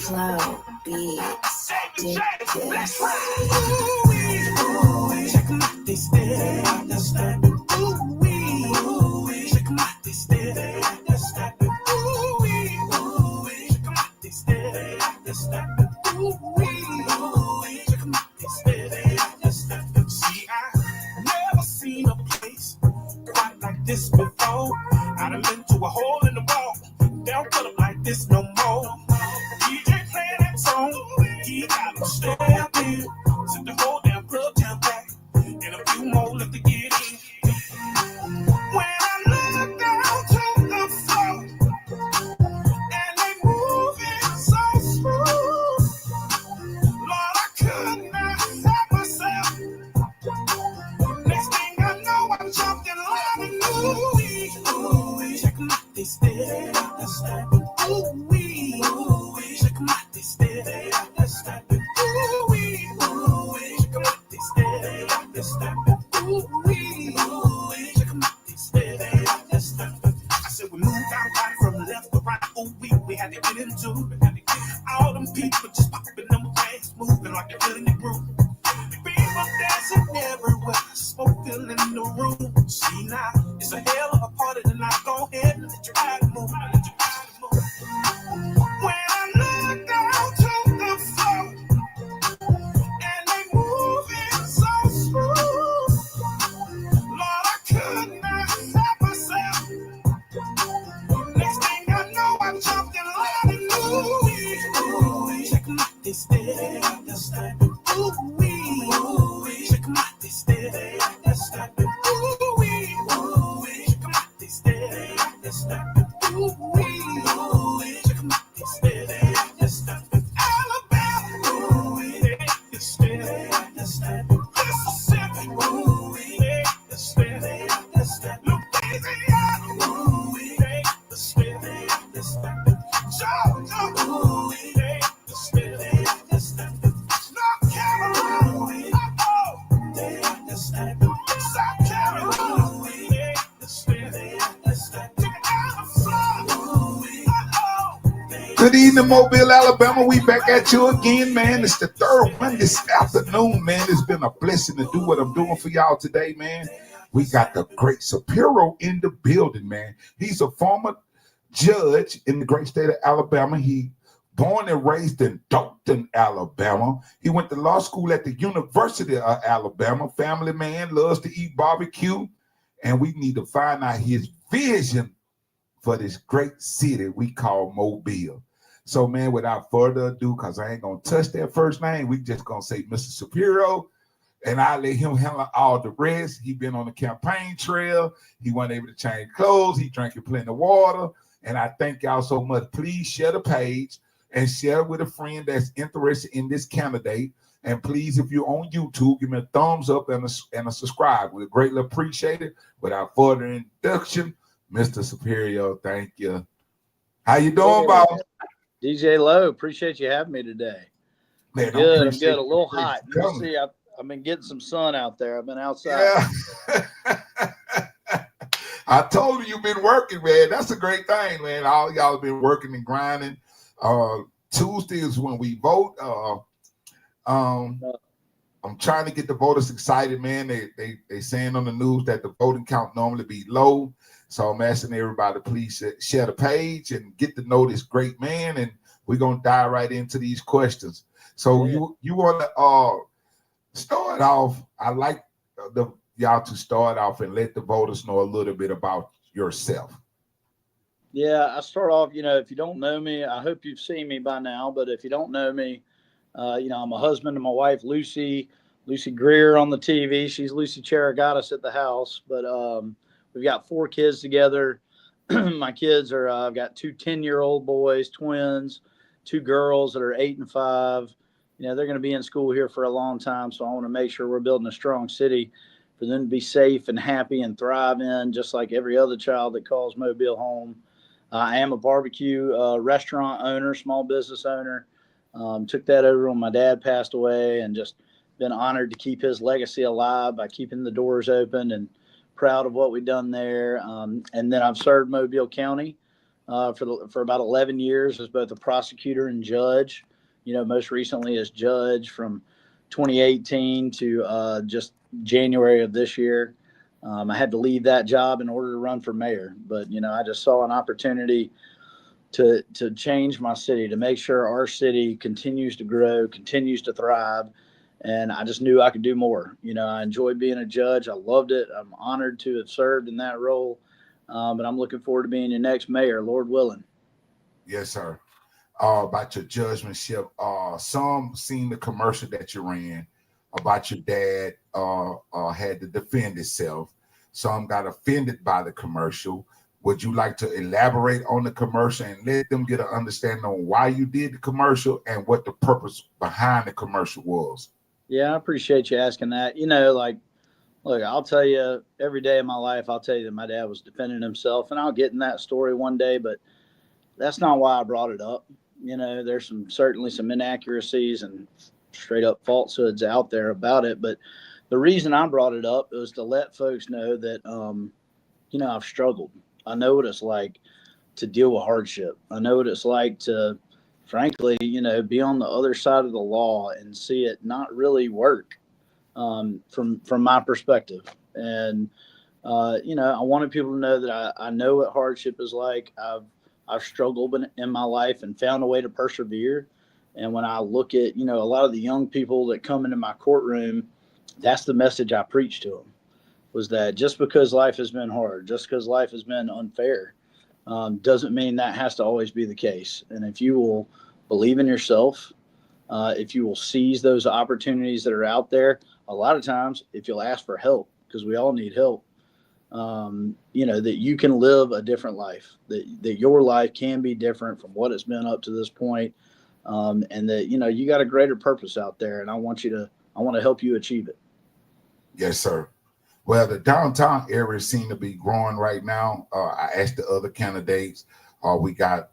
Cloud beats. Dig this. Check 'em out, they steady. That's that. Ooh-wee. Check 'em out, they steady. That's that. Ooh-wee. Check 'em out, they steady. That's that. Ooh-wee. Check 'em out, they steady. That's that. See, I never seen a place quite like this before. I done been to a hole in the wall. They don't put 'em like this no more. DJ playing that song. He got 'em stepping. Sit the whole damn club down back. And a few more left to get in. When I look down to the floor, and they moving so smooth, Lord, I could not help myself. Next thing I know, I jumped in line and ooh-wee. Check 'em out, they steady. That's that. Ooh-wee. Check 'em out, they steady. That's that. Ooh-wee. Check 'em out, they steady. That's that. Ooh-wee. Check 'em out, they steady. That's that. I said we moved our body from left to right. Ooh-wee. We had to get into it. All them people just popping them things, moving like they're in the groove. People dancing everywhere, smoke filling the room. See now, it's a hell of a party tonight. Go ahead and let your body move. Let your body move. When I look down to the floor, and they moving so smooth, Lord, I could not help myself. Next thing I know, I jumped in line and ooh-wee. Check 'em out, they steady. That's that. Ooh-wee. Check 'em out, they steady. That's that. Ooh-wee. Check 'em out, they steady. That's that. Ooh-wee. Check 'em out, they steady. That's that. Alabama. They steady. That's that. Mississippi. They steady. That's that. Louisiana. They steady. That's that. Georgia. They steady. That's that. North Carolina. That's that. South Carolina. That's steady. That's that. Good evening, Mobile, Alabama. We back at you again, man. It's the third one this afternoon, man. It's been a blessing to do what I'm doing for y'all today, man. We got the great Spiro in the building, man. He's a former judge in the great state of Alabama. He born and raised in Dalton, Alabama. He went to law school at the University of Alabama. Family man, loves to eat barbecue. And we need to find out his vision for this great city we call Mobile. So, man, without further ado, because I ain't going to touch that first name, we just going to say Mr. Spiro, and I'll let him handle all the rest. He been on the campaign trail. He wasn't able to change clothes. He drank plenty of water. And I thank y'all so much. Please share the page and share it with a friend that's interested in this candidate. And please, if you're on YouTube, give me a thumbs up and a subscribe. We'd greatly appreciate it. Without further introduction, Mr. Superior, thank you. How you doing, Bob? DJ Lowe, appreciate you having me today. Man, good. I'm good. A little hot. You see, I've been getting some sun out there. I've been outside. Yeah. I told you you've been working, man. That's a great thing, man. All y'all have been working and grinding. Tuesday is when we vote. I'm trying to get the voters excited, man. They saying on the news that the voting count normally be low. So I'm asking everybody to please share the page and get to know this great man. And we're going to dive right into these questions. So you want to start off. I like y'all to start off and let the voters know a little bit about yourself. Yeah, I start off, if you don't know me, I hope you've seen me by now. But if you don't know me, I'm a husband to my wife, Lucy Greer on the TV. She's Lucy Cheriogotis at the house. But we've got 4 kids together. My kids are, I've got 2 10-year-old boys, twins, 2 girls that are 8 and 5. They're going to be in school here for a long time. So I want to make sure we're building a strong city for them to be safe and happy and thrive in, just like every other child that calls Mobile home. I am a barbecue restaurant owner, small business owner. Took that over when my dad passed away, and just been honored to keep his legacy alive by keeping the doors open, and proud of what we've done there. And then I've served Mobile County for about 11 years as both a prosecutor and judge. Most recently as judge from 2018 to just January of this year. I had to leave that job in order to run for mayor, but I just saw an opportunity to change my city, to make sure our city continues to grow, continues to thrive. And I just knew I could do more. I enjoyed being a judge. I loved it. I'm honored to have served in that role. But I'm looking forward to being your next mayor, Lord willing. Yes, sir. About your judgmentship, some seen the commercial that you ran about your dad had to defend himself. Some got offended by the commercial. Would you like to elaborate on the commercial and let them get an understanding on why you did the commercial and what the purpose behind the commercial was? Yeah, I appreciate you asking that. Look, I'll tell you every day of my life, I'll tell you that my dad was defending himself, and I'll get in that story one day, but that's not why I brought it up. There's certainly some inaccuracies and straight up falsehoods out there about it. But the reason I brought it up was to let folks know that, I've struggled. I know what it's like to deal with hardship. I know what it's like to, frankly, be on the other side of the law and see it not really work from my perspective. And, I wanted people to know that I know what hardship is like. I've struggled in my life and found a way to persevere. And when I look at, a lot of the young people that come into my courtroom, that's the message I preach to them, was that just because life has been hard, just because life has been unfair, doesn't mean that has to always be the case. And if you will believe in yourself, if you will seize those opportunities that are out there, a lot of times, if you'll ask for help, because we all need help, that you can live a different life, that your life can be different from what it's been up to this point. And that, you got a greater purpose out there, and I want to help you achieve it. Yes, sir. Well, the downtown area seems to be growing right now. I asked the other candidates. We got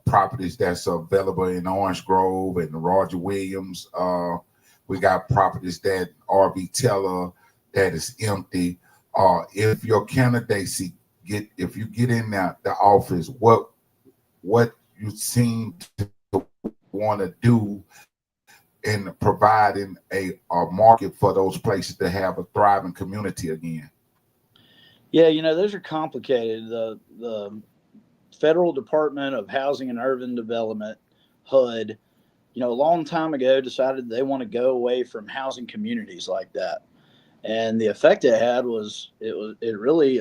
properties that's available in Orange Grove and Roger Williams. We got properties that RB Teller that is empty. If your candidacy if you get in the office, what you seem to want to do in providing a market for those places to have a thriving community again? Yeah, those are complicated. The Federal Department of Housing and Urban Development, HUD, a long time ago decided they want to go away from housing communities like that. And the effect it had was it really,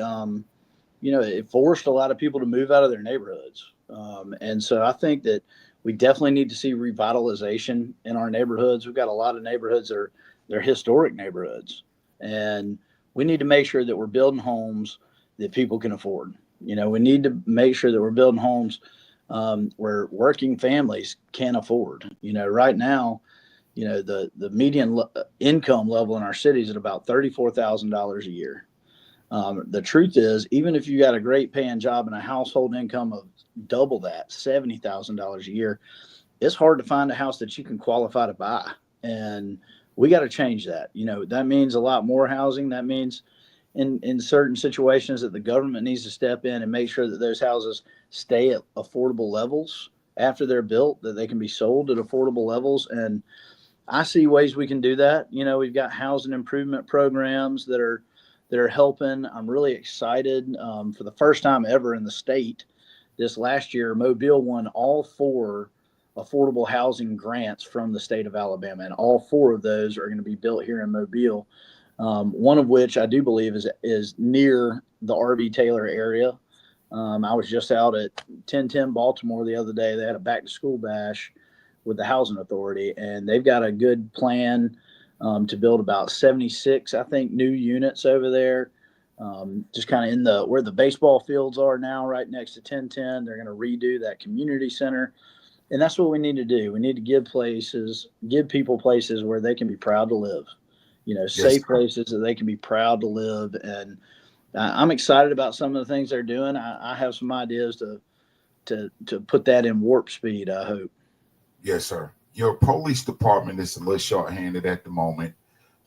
it forced a lot of people to move out of their neighborhoods. And so I think that we definitely need to see revitalization in our neighborhoods. We've got a lot of neighborhoods that they're historic neighborhoods, and we need to make sure that we're building homes that people can afford. We need to make sure that we're building homes where working families can afford. Right now, the median income level in our city is at about $34,000 a year. The truth is, even if you got a great paying job and a household income of double that, $70,000 a year, it's hard to find a house that you can qualify to buy. And we got to change that. That means a lot more housing. That means in certain situations that the government needs to step in and make sure that those houses stay at affordable levels after they're built, that they can be sold at affordable levels. And I see ways we can do that. We've got housing improvement programs that are helping. I'm really excited. For the first time ever in the state, this last year, Mobile won all 4 affordable housing grants from the state of Alabama, and all 4 of those are going to be built here in Mobile. One of which I do believe is near the RB Taylor area. I was just out at 1010 Baltimore the other day. They had a back to school bash with the housing authority, and they've got a good plan to build about 76, I think, new units over there. Just kind of in where the baseball fields are now, right next to 1010. They're going to redo that community center. And that's what we need to do. We need to give people places where they can be proud to live, safe places that they can be proud to live. And I'm excited about some of the things they're doing. I have some ideas to put that in warp speed, I hope. Yes, sir. Your police department is a little short-handed at the moment.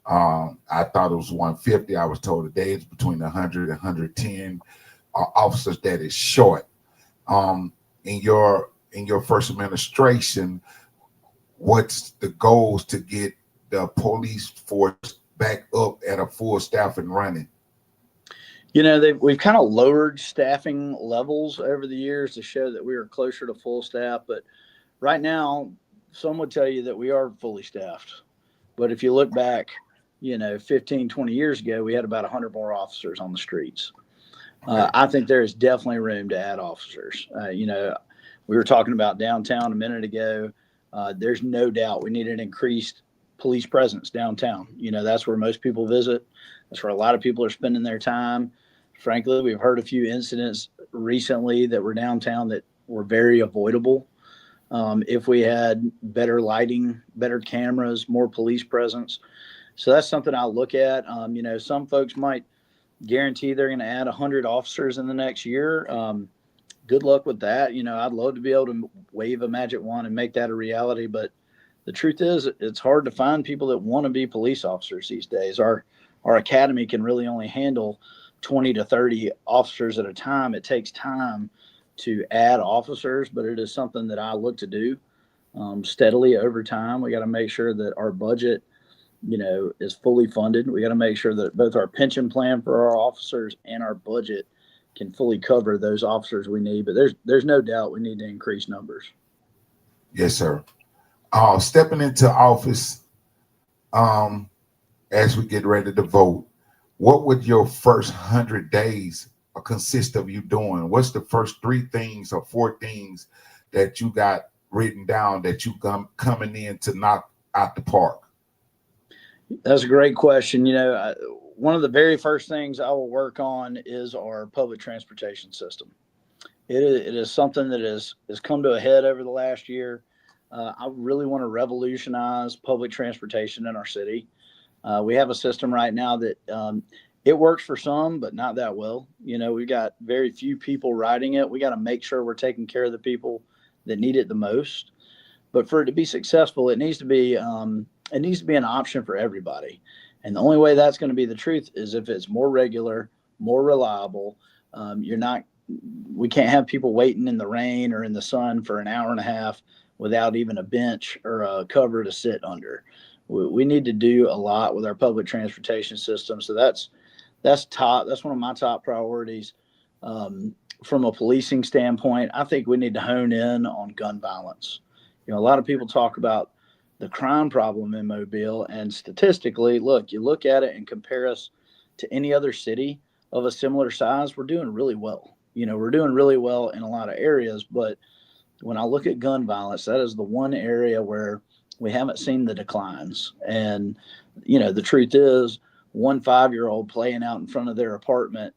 I thought it was 150. I was told today it's between 100 and 110 officers that is short. in your first administration, what's the goals to get the police force back up at a full staff and running? We've kind of lowered staffing levels over the years to show that we are closer to full staff. But right now, some would tell you that we are fully staffed. But if you look back, 15, 20 years ago, we had about 100 more officers on the streets. I think there is definitely room to add officers. We were talking about downtown a minute ago. There's no doubt we need an increased police presence downtown. That's where most people visit. That's where a lot of people are spending their time. Frankly, we've heard a few incidents recently that were downtown that were very avoidable. If we had better lighting, better cameras, more police presence. So that's something I'll look at. Some folks might guarantee they're going to add 100 officers in the next year. Good luck with that. I'd love to be able to wave a magic wand and make that a reality. But the truth is, it's hard to find people that want to be police officers these days. Our academy can really only handle 20 to 30 officers at a time. It takes time to add officers, but it is something that I look to do steadily over time. We got to make sure that our budget, is fully funded. We got to make sure that both our pension plan for our officers and our budget can fully cover those officers we need. But there's no doubt we need to increase numbers. Yes, sir. Stepping into office, as we get ready to vote, what would your first 100 days consist of you doing? What's the first 3 things or 4 things that you got written down that you coming in to knock out the park? That's a great question. One of the very first things I will work on is our public transportation system. It is something that has come to a head over the last year. I really want to revolutionize public transportation in our city. We have a system right now that it works for some, but not that well. We've got very few people riding it. We got to make sure we're taking care of the people that need it the most. But for it to be successful, it needs to be an option for everybody. And the only way that's going to be the truth is if it's more regular, more reliable. We can't have people waiting in the rain or in the sun for an hour and a half without even a bench or a cover to sit under. We need to do a lot with our public transportation system. So that's top. That's one of my top priorities. From a policing standpoint, I think we need to hone in on gun violence. A lot of people talk about the crime problem in Mobile, and statistically, you look at it and compare us to any other city of a similar size, we're doing really well. We're doing really well in a lot of areas, but when I look at gun violence, that is the one area where we haven't seen the declines. And, the truth is, one 5-year-old playing out in front of their apartment,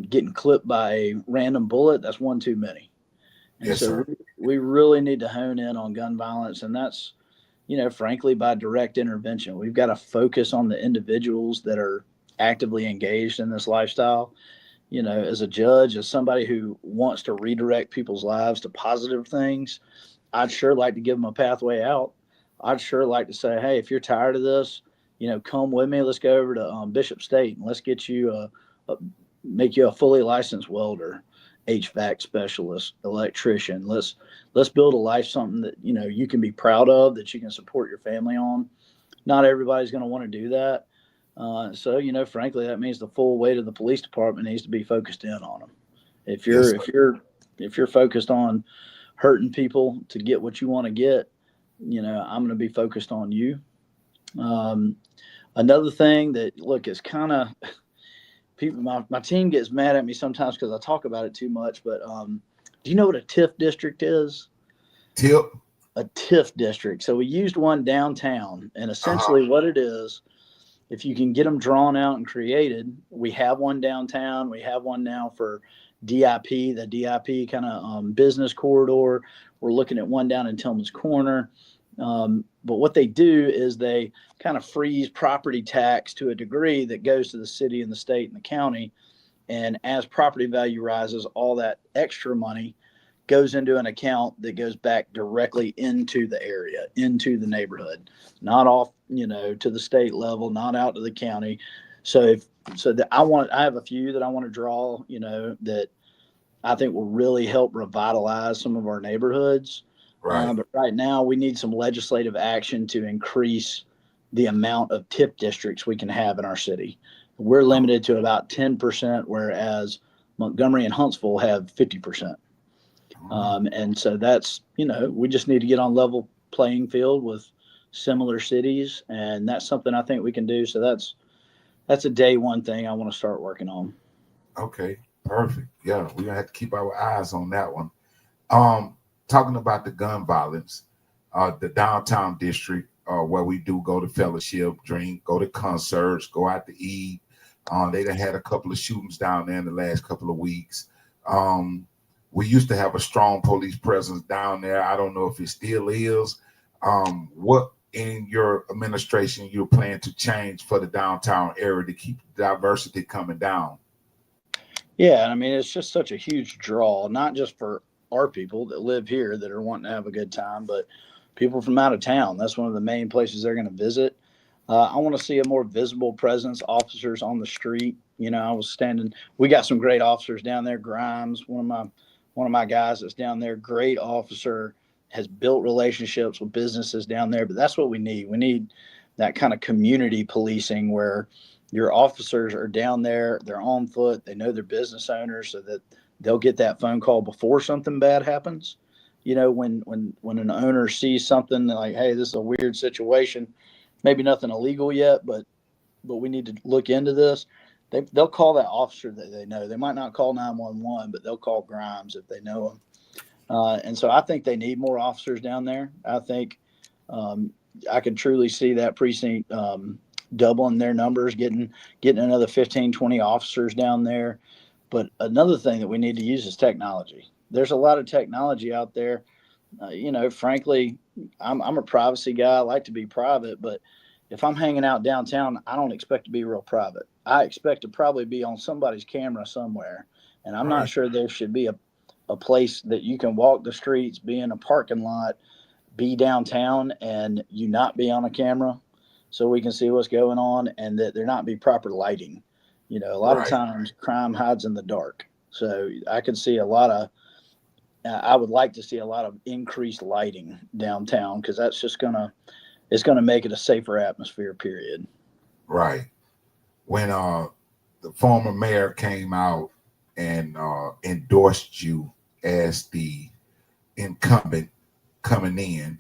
getting clipped by a random bullet, that's one too many. And yes, so sir. we really need to hone in on gun violence. And that's, frankly, by direct intervention. We've got to focus on the individuals that are actively engaged in this lifestyle. As a judge, as somebody who wants to redirect people's lives to positive things, I'd sure like to give them a pathway out. I'd sure like to say, hey, if you're tired of this, come with me. Let's go over to Bishop State and let's get you make you a fully licensed welder, HVAC specialist, electrician. Let's build a life, something that, you can be proud of, that you can support your family on. Not everybody's going to want to do that. So, frankly, that means the full weight of the police department needs to be focused in on them. If you're focused on hurting people to get what you want to get, I'm going to be focused on you. Another thing that, is kind of people, my team gets mad at me sometimes because I talk about it too much, but do you know what a TIF district is? TIF? A TIF district. So we used one downtown, and essentially what it is, if you can get them drawn out and created, we have one downtown. We have one now for DIP, the DIP kind of business corridor. We're looking at one down in Tillman's Corner. But what they do is they kind of freeze property tax to a degree that goes to the city and the state and the county. And as property value rises, all that extra money goes into an account that goes back directly into the area, into the neighborhood, not off, to the state level, not out to the county. So I have a few that I want to draw, that I think will really help revitalize some of our neighborhoods. Right. But right now, we need some legislative action to increase the amount of TIP districts we can have in our city. We're limited to about 10%, whereas Montgomery and Huntsville have 50%. And so that's, we just need to get on level playing field with similar cities. And that's something I think we can do. So that's a day one thing I want to start working on. Okay, perfect. Yeah, we're gonna have to keep our eyes on that one. Talking about the gun violence, the downtown district, where we do go to fellowship, drink, go to concerts, go out to eat. They done had a couple of shootings down there in the last couple of weeks. We used to have a strong police presence down there. I don't know if it still is. What in your administration you plan to change for the downtown area to keep diversity coming down? Yeah, I mean, it's just such a huge draw, not just for our people that live here that are wanting to have a good time, but people from out of town. That's one of the main places they're going to visit. I want to see a more visible presence, officers on the street. We got some great officers down there. Grimes, one of my guys that's down there, great officer, has built relationships with businesses down there. But that's what we need. We need that kind of community policing where your officers are down there, they're on foot, they know their business owners so that they'll get that phone call before something bad happens. When an owner sees something like, hey, this is a weird situation, maybe nothing illegal yet, but we need to look into this. They'll call that officer that they know. They might not call 911, but they'll call Grimes if they know him. And so I think they need more officers down there. I think I can truly see that precinct doubling their numbers, getting another 15, 20 officers down there. But another thing that we need to use is technology. There's a lot of technology out there. Frankly, I'm a privacy guy. I like to be private, but if I'm hanging out downtown, I don't expect to be real private. I expect to probably be on somebody's camera somewhere. And I'm not sure there should be a place that you can walk the streets, be in a parking lot, be downtown, and you not be on a camera so we can see what's going on, and that there not be proper lighting. A lot of times crime hides in the dark. So I could see I would like to see a lot of increased lighting downtown, because that's just it's going to make it a safer atmosphere, period. Right. When the former mayor came out and endorsed you as the incumbent coming in,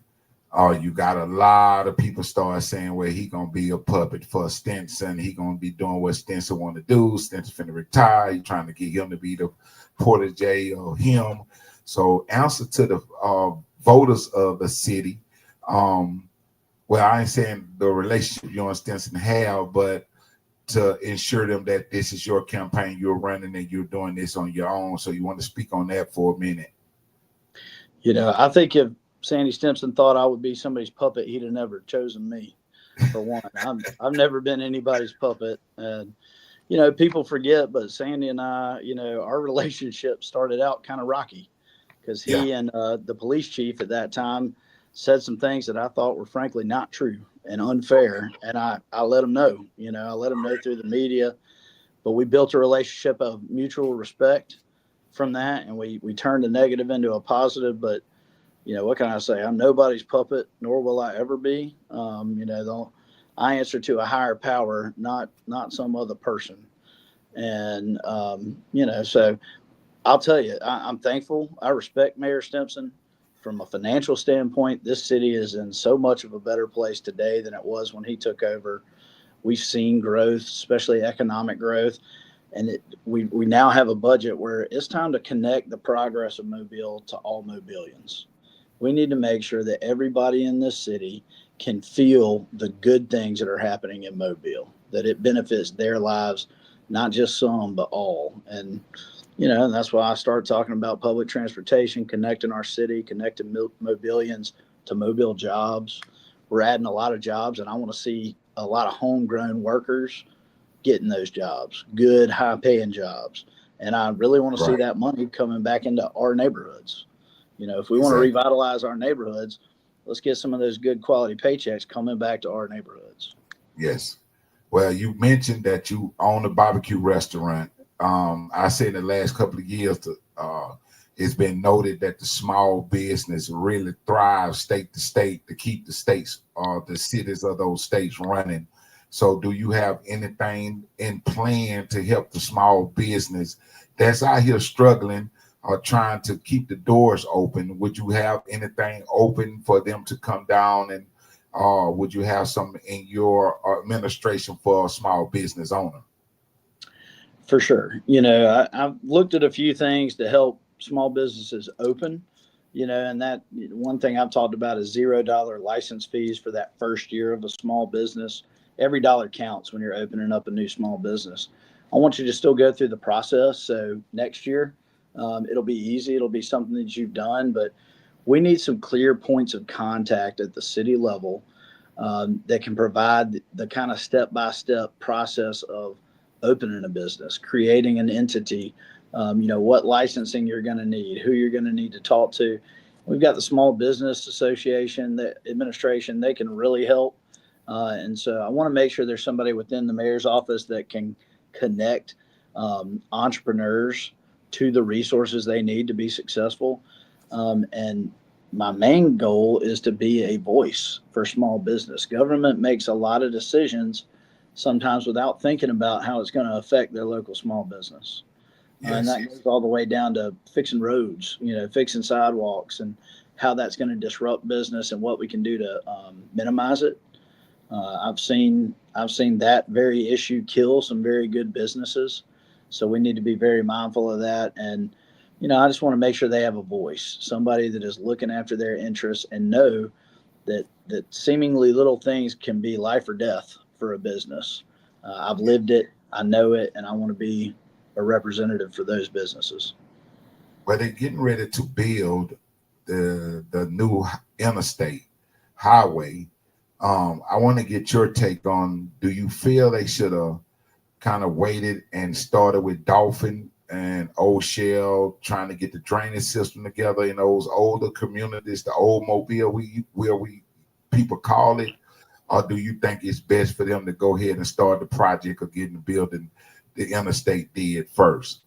you got a lot of people start saying, well, he going to be a puppet for Stinson. He going to be doing what Stinson want to do. Stinson finna retire. He trying to get him to be the protege of him. So answer to the voters of the city. Well, I ain't saying the relationship you and Stinson have, but to ensure them that this is your campaign, you're running and you're doing this on your own. So you want to speak on that for a minute? I think if Sandy Stimson thought I would be somebody's puppet, he'd have never chosen me, for one. I've never been anybody's puppet. And, people forget, but Sandy and I, our relationship started out kind of rocky, because he and the police chief at that time said some things that I thought were frankly not true and unfair. And I let him know, I let him know through the media, but we built a relationship of mutual respect from that. And we turned a negative into a positive. But, what can I say? I'm nobody's puppet, nor will I ever be. I answer to a higher power, not some other person. And, so I'll tell you, I'm thankful. I respect Mayor Stimson. From a financial standpoint, this city is in so much of a better place today than it was when he took over. We've seen growth, especially economic growth. And we now have a budget where it's time to connect the progress of Mobile to all Mobilians. We need to make sure that everybody in this city can feel the good things that are happening in Mobile, that it benefits their lives, not just some, but all. And and that's why I started talking about public transportation, connecting our city, connecting Mobilians to Mobile jobs. We're adding a lot of jobs, and I want to see a lot of homegrown workers getting those jobs, good, high-paying jobs. And I really want to see that money coming back into our neighborhoods. If we want to revitalize our neighborhoods, let's get some of those good quality paychecks coming back to our neighborhoods. Yes. Well, you mentioned that you own a barbecue restaurant. I say in the last couple of years, It's been noted that the small business really thrives state to state to keep the states, the cities of those states running. So do you have anything in plan to help the small business that's out here struggling or trying to keep the doors open? Would you have anything open for them to come down, and would you have something in your administration for a small business owner? For sure. I've looked at a few things to help small businesses open, and that one thing I've talked about is $0 license fees for that first year of a small business. Every dollar counts when you're opening up a new small business. I want you to still go through the process. So next year, it'll be easy. It'll be something that you've done, but we need some clear points of contact at the city level that can provide the kind of step-by-step process of opening a business, creating an entity, what licensing you're going to need, who you're going to need to talk to. We've got the Small Business Association, the administration, they can really help. And so I want to make sure there's somebody within the mayor's office that can connect entrepreneurs to the resources they need to be successful. And my main goal is to be a voice for small business. Government makes a lot of decisions sometimes without thinking about how it's going to affect their local small business. Yes. And that goes all the way down to fixing roads, fixing sidewalks, and how that's going to disrupt business and what we can do to minimize it. I've seen that very issue kill some very good businesses. So we need to be very mindful of that. And, I just want to make sure they have a voice, somebody that is looking after their interests and know that seemingly little things can be life or death for a business. I've lived it, I know it, and I want to be a representative for those businesses. Well, they're getting ready to build the new interstate highway. I want to get your take on, do you feel they should have kind of waited and started with Dolphin and Old Shell, trying to get the drainage system together in those older communities, the old Mobile, where people call it? Or do you think it's best for them to go ahead and start the project of getting the building, the interstate did first?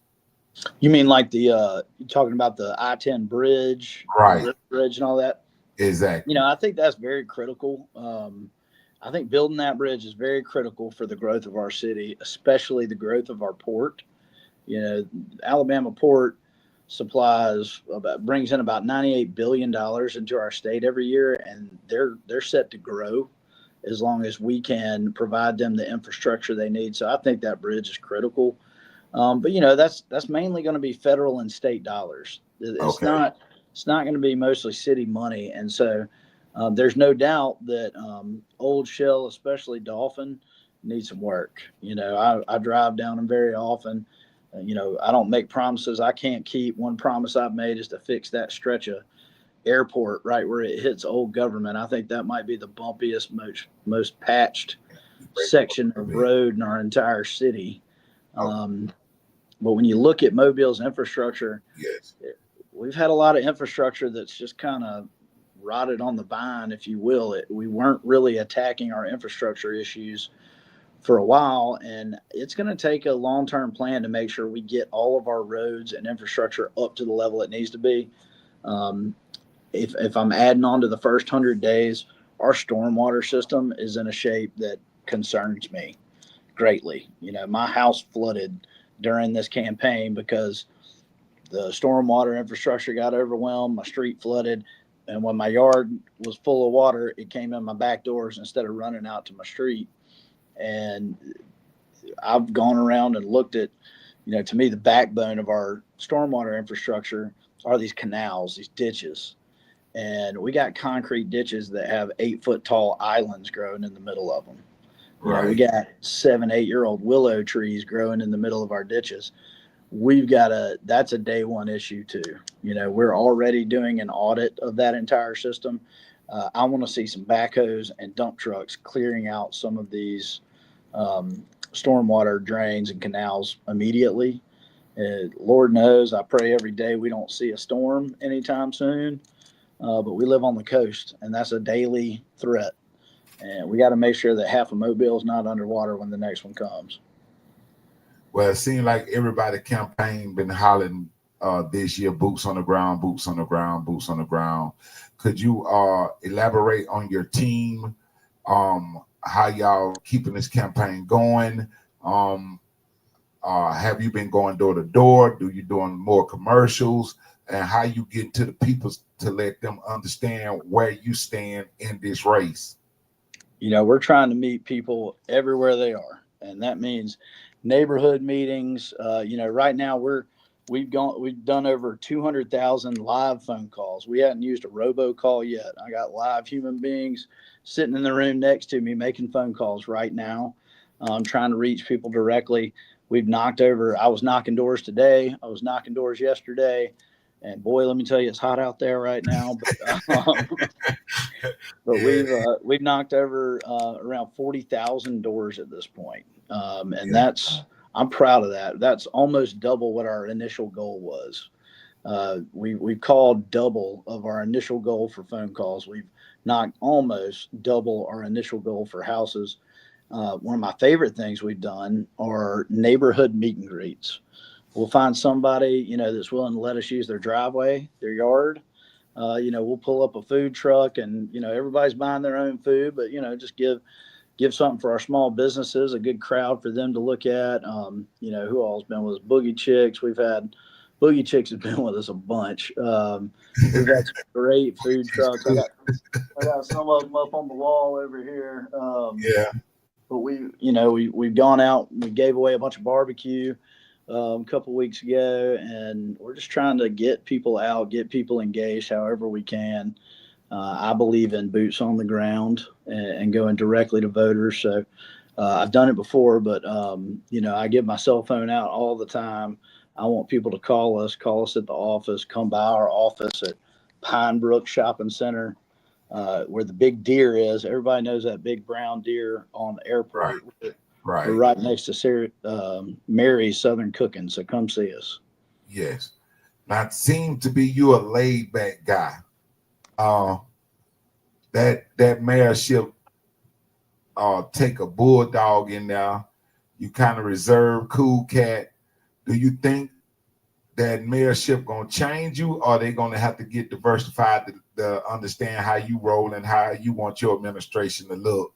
You mean like you're talking about the I-10 bridge, right? Bridge and all that? Exactly. I think that's very critical. I think building that bridge is very critical for the growth of our city, especially the growth of our port. Alabama Port brings in about $98 billion into our state every year, and they're set to grow as long as we can provide them the infrastructure they need. So I think that bridge is critical. But that's mainly going to be federal and state dollars. It's not going to be mostly city money. And so there's no doubt that Old Shell, especially Dolphin, needs some work. I drive down them very often. I don't make promises I can't keep. One promise I've made is to fix that stretch of airport right where it hits Old Government. I think that might be the bumpiest, most patched section of road in our entire city. But when you look at Mobile's infrastructure, yes, we've had a lot of infrastructure that's just kind of rotted on the vine, if you will. We weren't really attacking our infrastructure issues for a while, and it's going to take a long-term plan to make sure we get all of our roads and infrastructure up to the level it needs to be. If I'm adding on to the first 100 days, our stormwater system is in a shape that concerns me greatly. My house flooded during this campaign because the stormwater infrastructure got overwhelmed, my street flooded, and when my yard was full of water, it came in my back doors instead of running out to my street. And I've gone around and looked at, to me, the backbone of our stormwater infrastructure are these canals, these ditches. And we got concrete ditches that have 8-foot tall islands growing in the middle of them. Right. We got 7-8-year-old willow trees growing in the middle of our ditches. That's a day one issue too. We're already doing an audit of that entire system. I want to see some backhoes and dump trucks clearing out some of these stormwater drains and canals immediately. Lord knows, I pray every day we don't see a storm anytime soon, but we live on the coast, and that's a daily threat. And we got to make sure that half of Mobile is not underwater when the next one comes. Well, it seems like everybody campaign been hollering this year, boots on the ground, boots on the ground, boots on the ground. Could you elaborate on your team, how y'all keeping this campaign going? Have you been going door to door? Do you doing more commercials? And how you get to the people to let them understand where you stand in this race? We're trying to meet people everywhere they are, and that means neighborhood meetings. Right now we've done over 200,000 live phone calls. We hadn't used a robocall yet. I got live human beings sitting in the room next to me making phone calls right now. Trying to reach people directly. I was knocking doors today. I was knocking doors yesterday. And boy, let me tell you, it's hot out there right now. But we've knocked over around 40,000 doors at this point. I'm proud of that. That's almost double what our initial goal was. We called double of our initial goal for phone calls. We've knocked almost double our initial goal for houses. One of my favorite things we've done are neighborhood meet and greets. We'll find somebody, that's willing to let us use their driveway, their yard. We'll pull up a food truck and, everybody's buying their own food, but, just give something for our small businesses, a good crowd for them to look at. Who all's been with us? Boogie Chicks. Boogie Chicks has been with us a bunch. We've had some great food trucks. I got some of them up on the wall over here. But we've gone out, we gave away a bunch of barbecue a couple weeks ago, and we're just trying to get people out, get people engaged however we can. I believe in boots on the ground and going directly to voters. So I've done it before, but I give my cell phone out all the time. I want people to call us at the office, come by our office at Pine Brook Shopping Center, where the big deer is. Everybody knows that big brown deer on the airport. Right. We're right next to Mary's Southern Cooking, so come see us. Yes. Now, it seems to be you a laid back guy. That mayorship take a bulldog in there. You kind of reserved, cool cat. Do you think that mayorship gonna change you, or are they gonna have to get diversified to understand how you roll and how you want your administration to look?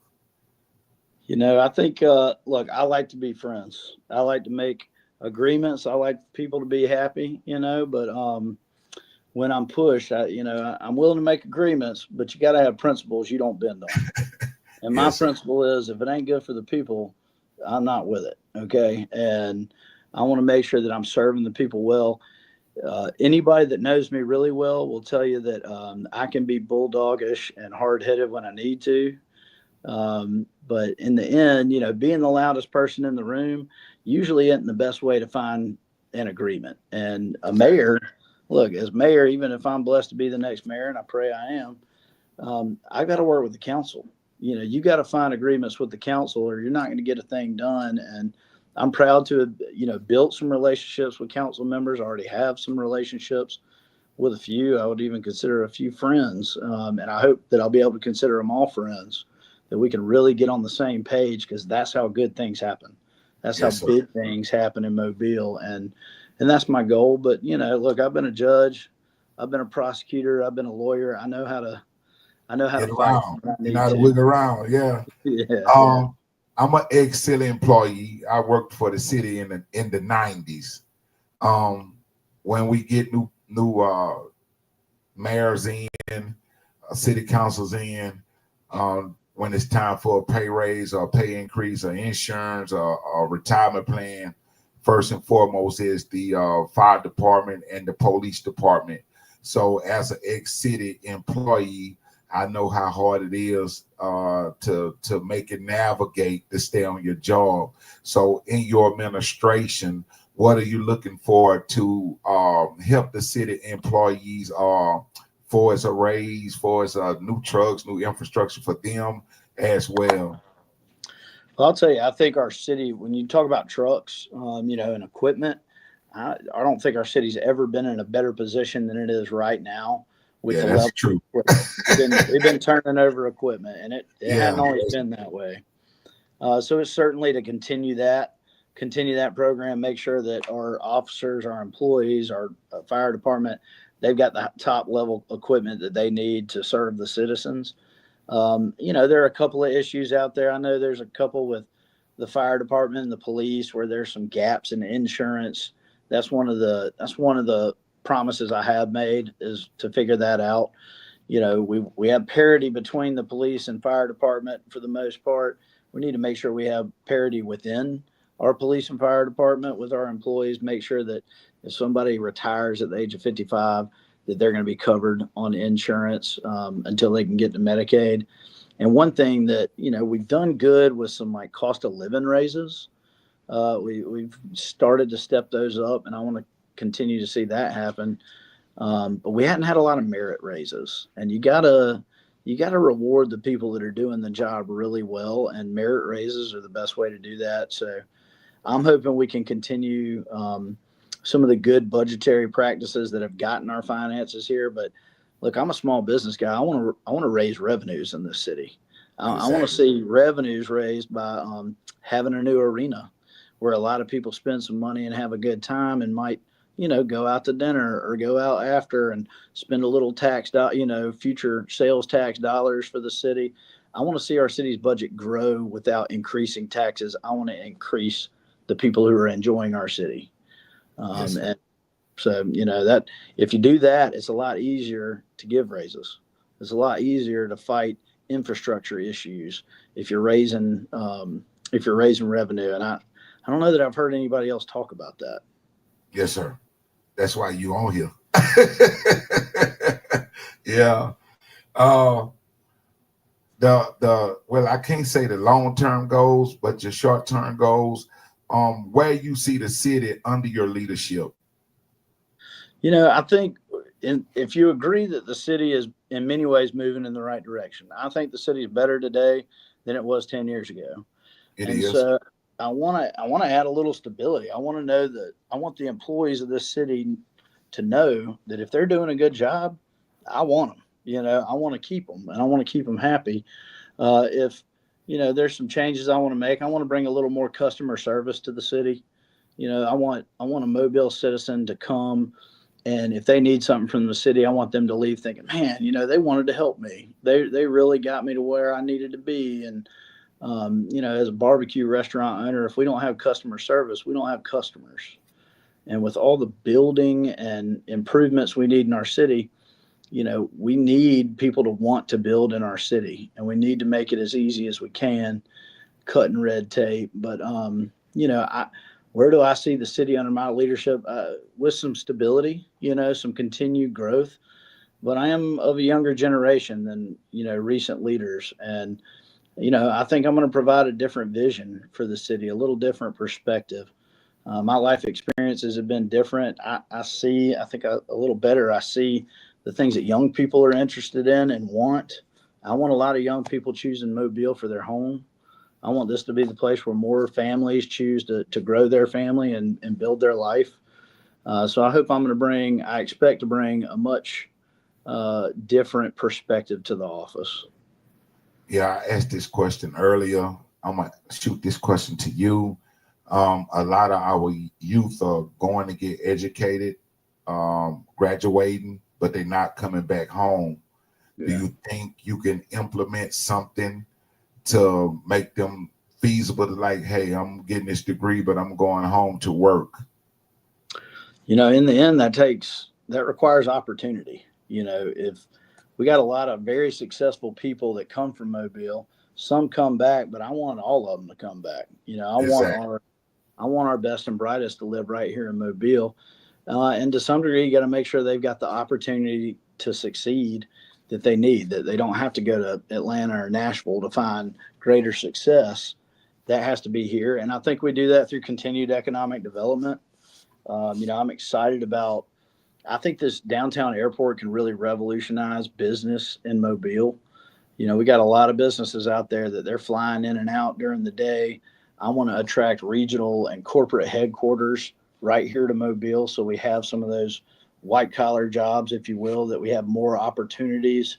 I think, look, I like to be friends. I like to make agreements. I like people to be happy, but when I'm pushed, I'm willing to make agreements, but you got to have principles you don't bend on. And my principle is if it ain't good for the people, I'm not with it. Okay. And I want to make sure that I'm serving the people well. Anybody that knows me really well will tell you that I can be bulldogish and hard-headed when I need to. But in the end, being the loudest person in the room usually isn't the best way to find an agreement. And a mayor, look, as mayor, even if I'm blessed to be the next mayor, and I pray I am, I've got to work with the council. You got to find agreements with the council or you're not going to get a thing done. And I'm proud to have, built some relationships with council members. I already have some relationships with a few. I would even consider a few friends. And I hope that I'll be able to consider them all friends, that we can really get on the same page, because that's how good things happen. That's how big things happen in Mobile. And that's my goal. But, look, I've been a judge. I've been a prosecutor. I've been a lawyer. I know how to fight. You know how to wiggle around. Yeah. I'm an ex-city employee. I worked for the city in the 90s. When we get new mayors in, city councils in, when it's time for a pay raise or a pay increase or insurance or retirement plan, first and foremost is the fire department and the police department. So as an ex-city employee, I know how hard it is to make it navigate to stay on your job. So in your administration, what are you looking for to help the city employees for as a raise, for as new trucks, new infrastructure for them as well? Well, I'll tell you, I think our city, when you talk about trucks, and equipment, I don't think our city's ever been in a better position than it is right now. That's true. We've been turning over equipment, and it hadn't always been that way. So it's certainly to continue that, continue that program, make sure that our officers, our employees, our fire department, they've got the top level equipment that they need to serve the citizens. There are a couple of issues out there. I know there's a couple with the fire department and the police where there's some gaps in insurance. That's one of the promises I have made, is to figure that out. We have parity between the police and fire department for the most part. We need to make sure we have parity within our police and fire department with our employees, make sure that if somebody retires at the age of 55, that they're going to be covered on insurance until they can get to Medicaid. And one thing that, we've done good with some like cost of living raises. We've started to step those up, and I want to continue to see that happen. But we hadn't had a lot of merit raises, and you gotta reward the people that are doing the job really well, and merit raises are the best way to do that. So I'm hoping we can continue some of the good budgetary practices that have gotten our finances here. But look, I'm a small business guy. I want to raise revenues in this city. I want to see revenues raised by having a new arena where a lot of people spend some money and have a good time, and might, go out to dinner or go out after and spend a little future sales tax dollars for the city. I want to see our city's budget grow without increasing taxes. I want to increase the people who are enjoying our city. Yes. And so, that if you do that, it's a lot easier to give raises. It's a lot easier to fight infrastructure issues if you're raising revenue. And I don't know that I've heard anybody else talk about that. Yes, sir. That's why you on here. Yeah. I can't say the long-term goals, but your short-term goals, where you see the city under your leadership. I think if you agree that the city is in many ways moving in the right direction, I think the city is better today than it was 10 years ago. It is. So I want to add a little stability. I want to know that I want the employees of this city to know that if they're doing a good job, I want them. I want to keep them, and I want to keep them happy. If there's some changes I want to make, I want to bring a little more customer service to the city. I want a Mobile citizen to come, and if they need something from the city, I want them to leave thinking, man, they wanted to help me. They really got me to where I needed to be. And as a barbecue restaurant owner, if we don't have customer service, we don't have customers. And with all the building and improvements we need in our city, we need people to want to build in our city, and we need to make it as easy as we can, cutting red tape. But, where do I see the city under my leadership? With some stability, some continued growth. But I am of a younger generation than, recent leaders. And, I think I'm going to provide a different vision for the city, a little different perspective. My life experiences have been different. I think a little better. I see the things that young people are interested in and want. I want a lot of young people choosing Mobile for their home. I want this to be the place where more families choose to grow their family and build their life. So I hope I expect to bring a much different perspective to the office. Yeah, I asked this question earlier. I'm going to shoot this question to you. A lot of our youth are going to get educated, graduating, but they're not coming back home. Yeah. Do you think you can implement something to make them feasible to, like, hey, I'm getting this degree, but I'm going home to work? In the end, that requires opportunity. If we got a lot of very successful people that come from Mobile, some come back, but I want all of them to come back. I want our best and brightest to live right here in Mobile. And to some degree, you got to make sure they've got the opportunity to succeed that they need, that they don't have to go to Atlanta or Nashville to find greater success. That has to be here. And I think we do that through continued economic development. I'm excited about, I think this downtown airport can really revolutionize business in Mobile. We got a lot of businesses out there that they're flying in and out during the day. I want to attract regional and corporate headquarters right here to Mobile, so we have some of those white collar jobs, if you will, that we have more opportunities,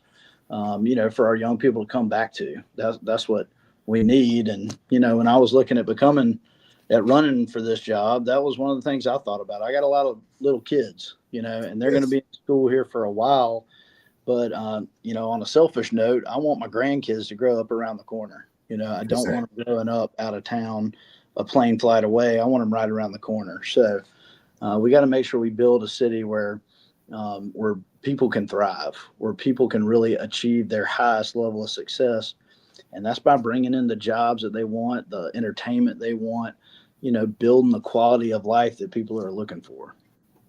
for our young people to come back to. That's what we need. And, when I was looking at becoming at running for this job, that was one of the things I thought about. I got a lot of little kids, and they're going to be in school here for a while. But, on a selfish note, I want my grandkids to grow up around the corner. I don't want them growing up out of town, a plane flight away. I want them right around the corner. So we got to make sure we build a city where people can thrive, where people can really achieve their highest level of success. And that's by bringing in the jobs that they want, the entertainment they want, building the quality of life that people are looking for.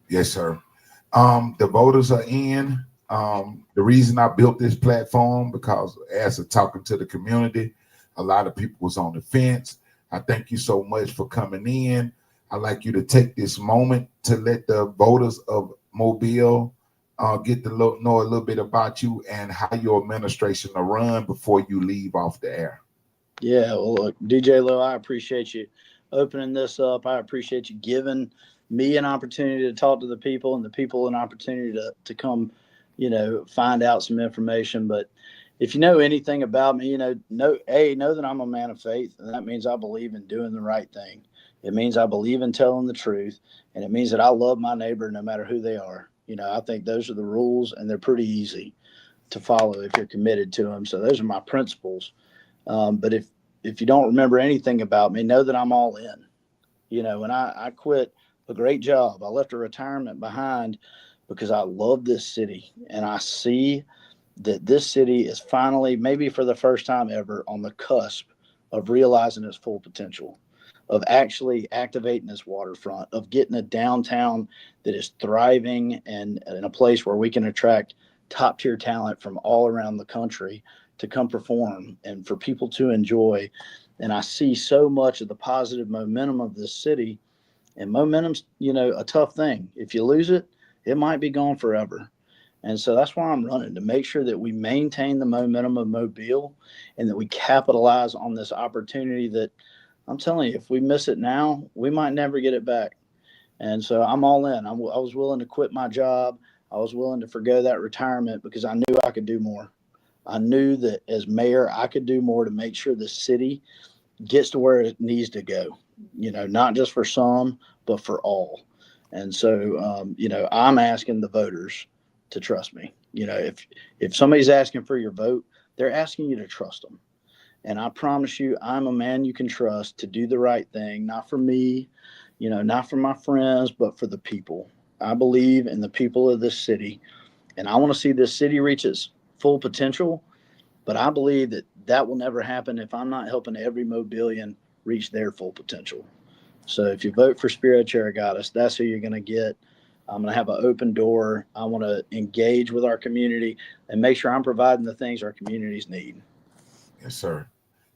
Yes, sir. The voters are in. The reason I built this platform, because as of talking to the community, a lot of people was on the fence. I thank you so much for coming in. I'd like you to take this moment to let the voters of Mobile get to know a little bit about you and how your administration will run before you leave off the air. Yeah, well, look, DJ Lowe, I appreciate you opening this up. I appreciate you giving me an opportunity to talk to the people and the people an opportunity to come, find out some information. But if you know anything about me, know that I'm a man of faith, and that means I believe in doing the right thing. It means I believe in telling the truth, and it means that I love my neighbor no matter who they are. I think those are the rules, and they're pretty easy to follow if you're committed to them. So those are my principles. But if you don't remember anything about me, know that I'm all in. When I quit a great job, I left a retirement behind because I love this city, and I see that this city is finally, maybe for the first time ever, on the cusp of realizing its full potential, of actually activating its waterfront, of getting a downtown that is thriving and in a place where we can attract top tier talent from all around the country to come perform and for people to enjoy. And I see so much of the positive momentum of this city, and momentum's, a tough thing. If you lose it, it might be gone forever. And so that's why I'm running, to make sure that we maintain the momentum of Mobile and that we capitalize on this opportunity that, I'm telling you, if we miss it now, we might never get it back. And so I'm all in. I was willing to quit my job. I was willing to forgo that retirement because I knew I could do more. I knew that as mayor, I could do more to make sure the city gets to where it needs to go, not just for some, but for all. And so, I'm asking the voters to trust me. If somebody's asking for your vote, they're asking you to trust them. And I promise you, I'm a man you can trust to do the right thing, not for me, not for my friends, but for the people. I believe in the people of this city, and I want to see this city reach its full potential. But I believe that will never happen if I'm not helping every Mobilian reach their full potential. So if you vote for Spiro Cheriogotis, that's who you're going to get. I'm going to have an open door. I want to engage with our community and make sure I'm providing the things our communities need. Yes, sir.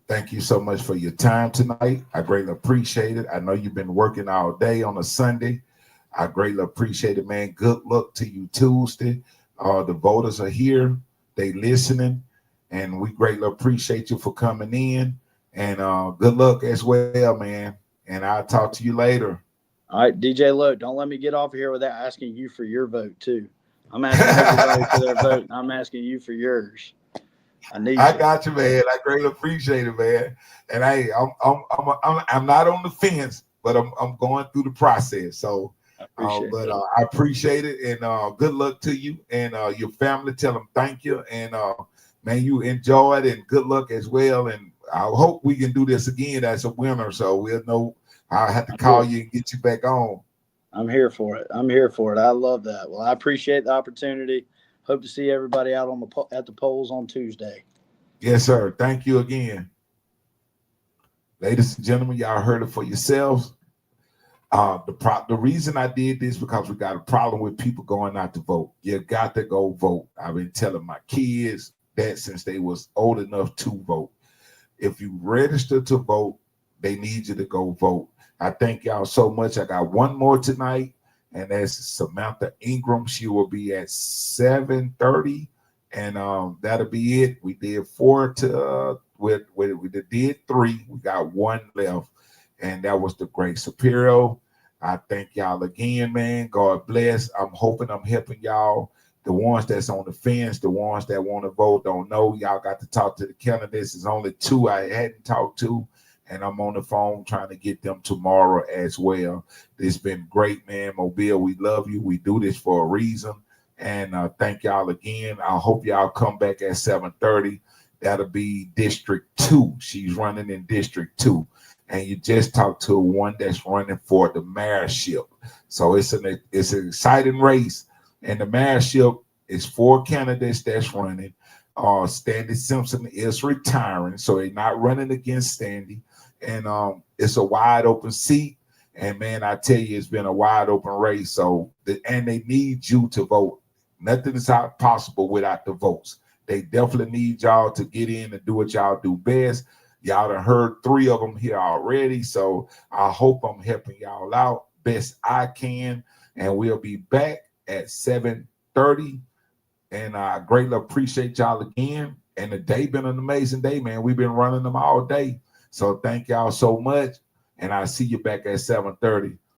Thank you so much for your time tonight. I greatly appreciate it. I know you've been working all day on a Sunday. I greatly appreciate it, man. Good luck to you Tuesday. The voters are here. They listening, and we greatly appreciate you for coming in. And good luck as well, man. And I'll talk to you later. All right, DJ Lowe, don't let me get off here without asking you for your vote too. I'm asking everybody for their vote, and I'm asking you for yours. I got you, man. I greatly appreciate it, man. And I'm not on the fence, but I'm going through the process. So, I appreciate it, and good luck to you and your family. Tell them thank you, and man, you enjoy it, and good luck as well. And I hope we can do this again as a winner, so we'll know. I'll have to call you and get you back on. I'm here for it. I love that. Well, I appreciate the opportunity. Hope to see everybody out at the polls on Tuesday. Yes, sir. Thank you again. Ladies and gentlemen, y'all heard it for yourselves. The reason I did this because we got a problem with people going out to vote. You got to go vote. I've been telling my kids that since they was old enough to vote. If you register to vote, they need you to go vote. I thank y'all so much. I got one more tonight, and that's Samantha Ingram. She will be at 7:30, and that'll be it. We did we did 3. We got 1 left, and that was the great Spiro. I thank y'all again, man. God bless. I'm hoping I'm helping y'all. The ones that's on the fence, the ones that want to vote don't know. Y'all got to talk to the candidates. There's only 2 I hadn't talked to. and I'm on the phone trying to get them tomorrow as well. It's been great, man. Mobile, we love you. We do this for a reason. And thank y'all again. I hope y'all come back at 7:30. That'll be District 2. She's running in District 2. And you just talked to one that's running for the mayorship. So it's an exciting race. And the mayorship is 4 candidates that's running. Standy Simpson is retiring, so they're not running against Standy. And it's a wide open seat. And man, I tell you, it's been a wide open race. So and they need you to vote. Nothing is possible without the votes. They definitely need y'all to get in and do what y'all do best. Y'all done heard 3 of them here already. So I hope I'm helping y'all out best I can. And we'll be back at 7:30. And I greatly appreciate y'all again. And the day been an amazing day, man. We've been running them all day. So thank y'all so much. And I'll see you back at 7:30.